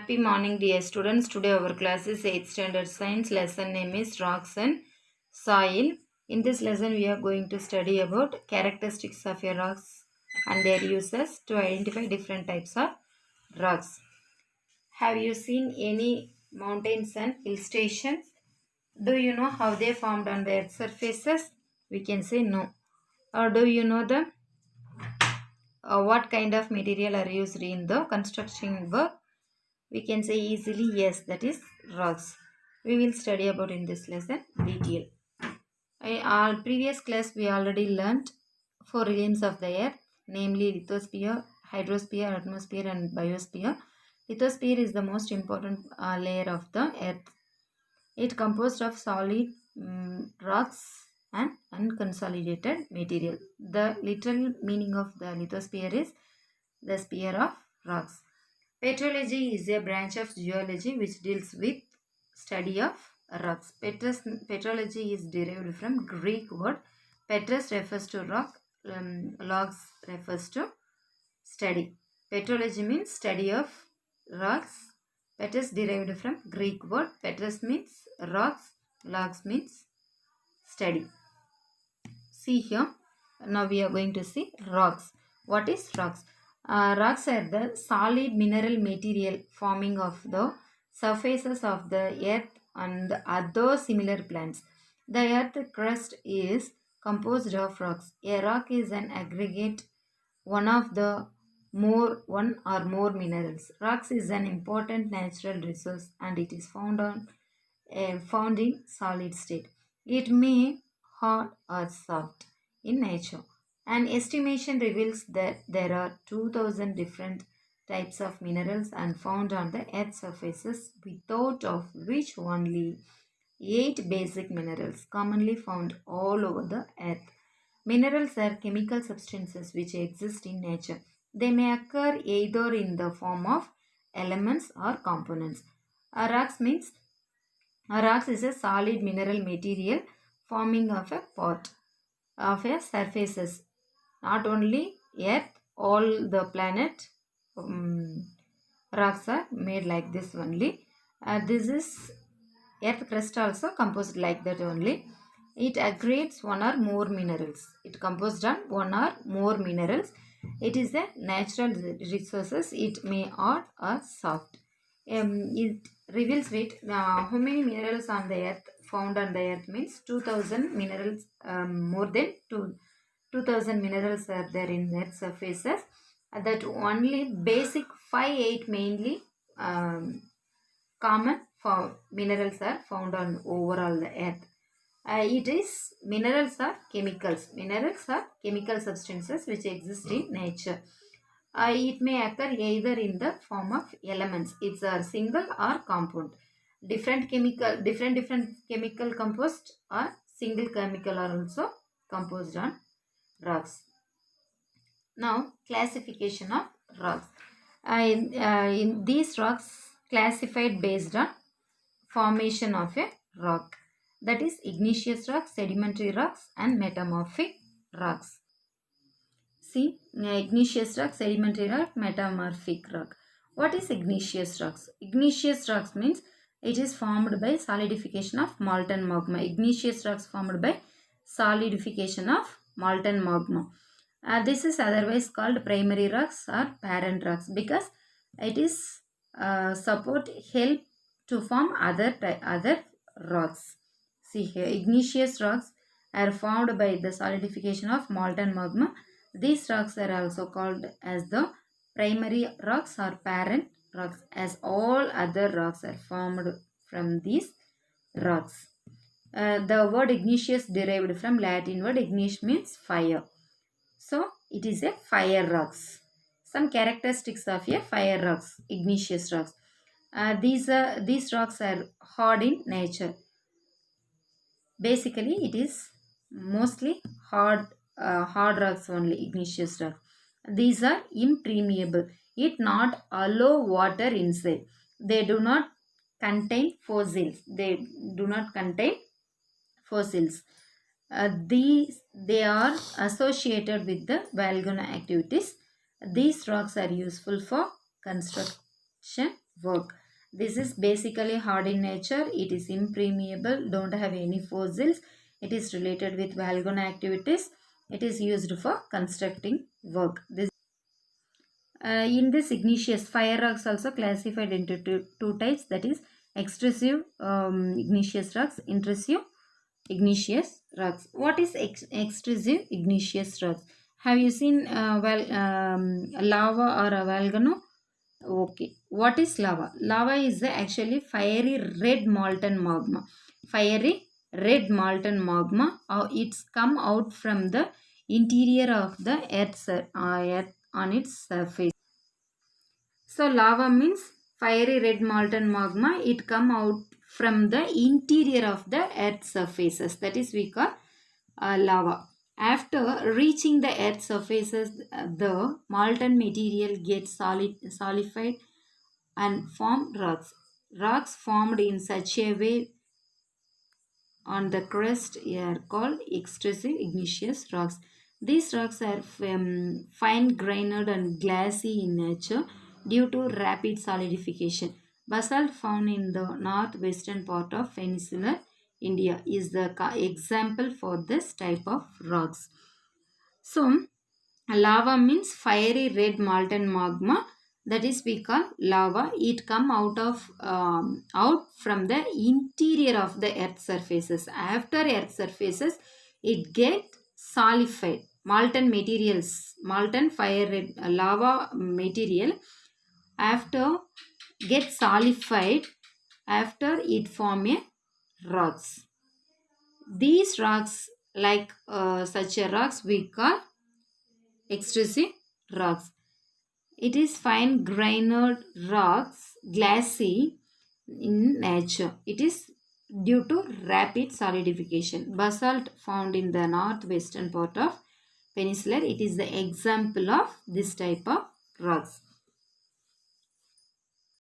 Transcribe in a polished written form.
Happy morning, dear students. Today our class is 8th standard science. Lesson name is rocks and soil. In this lesson we are going to study about characteristics of a rocks and their uses to identify different types of rocks. Have you seen any mountains and hill stations? Do you know how they formed on the earth surfaces? We can say no. Or do you know what kind of material are used in the construction work? We can say easily yes, that is rocks. We will study about in this lesson detail. In our previous class we already learnt four realms of the earth, namely lithosphere, hydrosphere, atmosphere and biosphere. Lithosphere is the most important layer of the earth. It composed of solid rocks and unconsolidated material. The literal meaning of the lithosphere is the sphere of rocks. Petrology is a branch of geology which deals with study of rocks. Petrology is derived from Greek word petros refers to rock, logs refers to study. Petrology means study of rocks. Petros derived from Greek word petros means rocks, logs means study. See here, now we are going to see rocks. What is rocks? Rocks are the solid mineral material forming of the surfaces of the earth and other similar plants. The earth crust is composed of rocks. A rock is an aggregate one or more minerals. Rocks is an important natural resource and it is found in solid state. It may hard or soft in nature. An estimation reveals that there are 2000 different types of minerals and found on the earth's surfaces, without of which only 8 basic minerals commonly found all over the earth. Minerals are chemical substances which exist in nature. They may occur either in the form of elements or components. Rocks is a solid mineral material forming of a part of a surfaces. Not only Earth, all the planet rocks are made like this only. This is Earth crust also composed like that only. It aggregates one or more minerals. It composed on one or more minerals. It is a natural resources. It may hard or soft. It reveals how many minerals on the earth found on the earth means 2000 minerals, more than 2000 minerals are there in earth surfaces. That only basic 5-8 mainly common for minerals are found on overall the earth. Minerals are chemicals. Minerals are chemical substances which exist in nature. It may occur either in the form of elements. It's a single or compound. Different chemical composed or single chemical are also composed on rocks. Now classification of rocks. In these rocks classified based on formation of a rock, that is igneous rocks, sedimentary rocks and metamorphic rocks. See, igneous rock, sedimentary rock, metamorphic rock. What is igneous rocks? Igneous rocks means it is formed by solidification of molten magma. Igneous rocks formed by solidification of molten magma. This is otherwise called primary rocks or parent rocks because it is support help to form other rocks. See here, igneous rocks are formed by the solidification of molten magma. These rocks are also called as the primary rocks or parent rocks, as all other rocks are formed from these rocks. The word igneous derived from Latin word ignis means fire. So it is a fire rocks. Some characteristics of a fire rocks, igneous rocks. These rocks are hard in nature. Basically, it is mostly hard rocks only, igneous rocks. These are impermeable. It not allow water inside. They do not contain fossils. They are associated with the volcano activities. These rocks are useful for construction work. This is basically hard in nature. It is impermeable, don't have any fossils. It is related with volcano activities. It is used for constructing work. In this igneous fire rocks also classified into two types, that is extrusive igneous rocks, intrusive igneous rocks. What is extrusive igneous rocks? Have you seen lava or a volcano? Okay. What is lava? Lava is actually fiery red molten magma. Fiery red molten magma. It's come out from the interior of the earth on its surface. So lava means fiery red molten magma. It come out from the interior of the earth surfaces. That is we call lava. After reaching the earth surfaces, the molten material gets solidified and form rocks. Rocks formed in such a way on the crust are called extrusive igneous rocks. These rocks are fine-grained and glassy in nature due to rapid solidification. Basalt found in the northwestern part of peninsular India is the example for this type of rocks. So, lava means fiery red molten magma, that is we call lava. It come out from the interior of the earth surfaces. After earth surfaces, it get solidified. Molten materials, molten fire red lava material after get solidified, after it form a rocks. These rocks, like such a rocks we call extrusive rocks. It is fine grained rocks, glassy in nature. It is due to rapid solidification. Basalt found in the northwestern part of peninsular. It is the example of this type of rocks.